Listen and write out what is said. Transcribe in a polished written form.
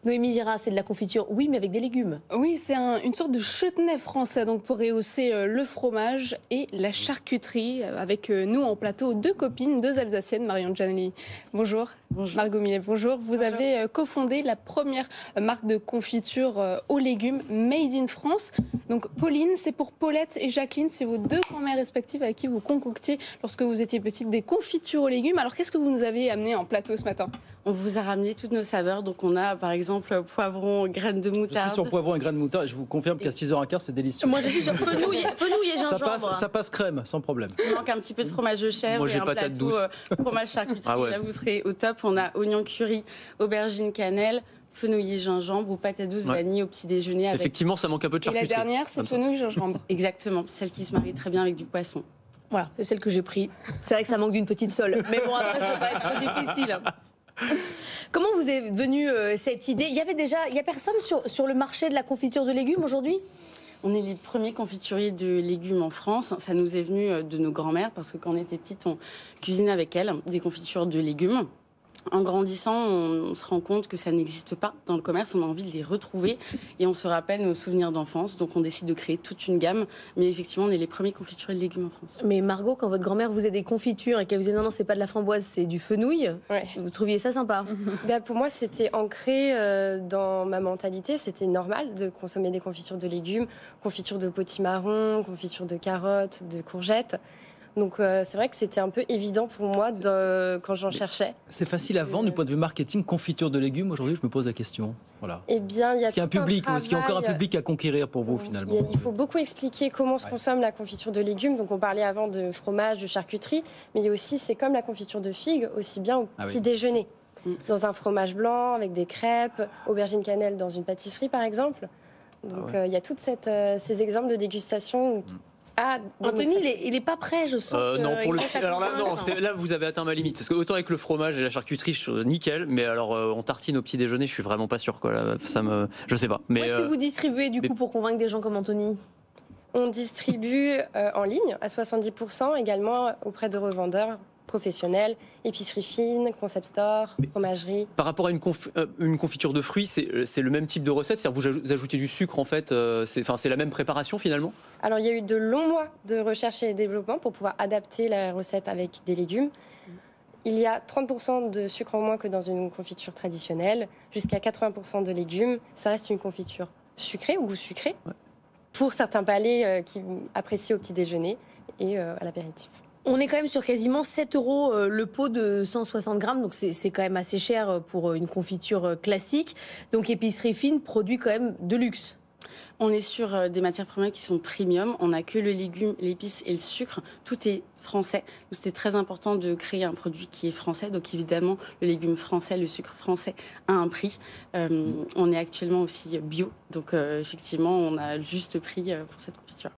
Noémie Vira, c'est de la confiture, oui, mais avec des légumes. Oui, c'est une sorte de chutney français, donc pour rehausser le fromage et la charcuterie. Avec nous en plateau, deux copines, deux Alsaciennes, Marion Gianelli. Bonjour. Bonjour. Margot Millet, bonjour. Vous Bonjour. avez cofondé la première marque de confiture aux légumes Made in France. Donc Pauline, c'est pour Paulette et Jacqueline, c'est vos deux grand-mères respectives avec qui vous concoctiez, lorsque vous étiez petite, des confitures aux légumes. Alors qu'est-ce que vous nous avez amené en plateau ce matin? On vous a ramené toutes nos saveurs. Donc on a par exemple poivron, graines de Je moutarde. suis sur poivron et graines de moutarde. Je vous confirme qu'à 6h15, c'est délicieux. Moi, je suis sur fenouil et gingembre. Ça passe crème, sans problème. Il manque un petit peu de fromage de chèvre. Moi, j'ai et un patate plateau douce. Fromage charcuterie. Ah ouais. Là, vous serez au top. On a oignon curry, aubergine cannelle, fenouil et gingembre ou patate douce vanille au petit déjeuner. Avec... Effectivement, ça manque un peu de Et la charcuterie. dernière, c'est fenouil gingembre. Exactement, celle qui se marie très bien avec du poisson. Voilà, c'est celle que j'ai pris. C'est vrai que ça manque d'une petite sole. Mais bon, après, ça va être difficile. Comment vous est venue cette idée? Il y a personne sur le marché de la confiture de légumes aujourd'hui? On est les premiers confituriers de légumes en France. Ça nous est venu de nos grands-mères parce que quand on était petites, on cuisinait avec elles des confitures de légumes. En grandissant, on se rend compte que ça n'existe pas dans le commerce. On a envie de les retrouver et on se rappelle nos souvenirs d'enfance. Donc on décide de créer toute une gamme. Mais effectivement, on est les premiers confituriers de légumes en France. Mais Margot, quand votre grand-mère vous faisait des confitures et qu'elle vous disait non, c'est pas de la framboise, c'est du fenouil, Ouais. vous trouviez ça sympa? Pour moi, c'était ancré dans ma mentalité. C'était normal de consommer des confitures de légumes, confitures de potimarron, confitures de carottes, de courgettes. Donc c'est vrai que c'était un peu évident pour moi quand j'en cherchais. C'est facile à vendre du point de vue marketing, confiture de légumes. Aujourd'hui, je me pose la question. Voilà. Eh bien, il y a Est-ce qu'il y a un tout public, ou est-ce qu'il y a encore un travail. public à conquérir pour vous, finalement? Il faut beaucoup expliquer comment se consomme la confiture de légumes. Donc on parlait avant de fromage, de charcuterie, mais il y a aussi, c'est comme la confiture de figues, aussi bien au petit déjeuner. Dans un fromage blanc, avec des crêpes, aubergine cannelle dans une pâtisserie par exemple. Donc il y a tous ces exemples de dégustation. Anthony, il est pas prêt, je sens. Non, pour le il alors là, non, là vous avez atteint ma limite. Parce que autant avec le fromage et la charcuterie, je suis nickel, mais alors on tartine au petit déjeuner, je suis vraiment pas sûr quoi. Là, je sais pas. Mais Où est-ce que vous distribuez du coup pour convaincre des gens comme Anthony? On distribue en ligne à 70%, également auprès de revendeurs professionnels, épicerie fine, concept store, fromagerie. par rapport à une confiture de fruits, c'est le même type de recette, c'est-à-dire vous ajoutez du sucre en fait, c'est la même préparation finalement? Alors il y a eu de longs mois de recherche et développement pour pouvoir adapter la recette avec des légumes. Il y a 30% de sucre en moins que dans une confiture traditionnelle, jusqu'à 80% de légumes. Ça reste une confiture sucrée, au goût sucré, pour certains palais qui apprécient au petit déjeuner et à l'apéritif. On est quand même sur quasiment 7 € le pot de 160 grammes, donc c'est quand même assez cher pour une confiture classique. Donc épicerie fine produit quand même de luxe. On est sur des matières premières qui sont premium. On n'a que le légume, l'épice et le sucre. Tout est français. Donc c'était très important de créer un produit qui est français. Donc évidemment, le légume français, le sucre français a un prix. On est actuellement aussi bio. Donc effectivement, on a le juste prix pour cette confiture.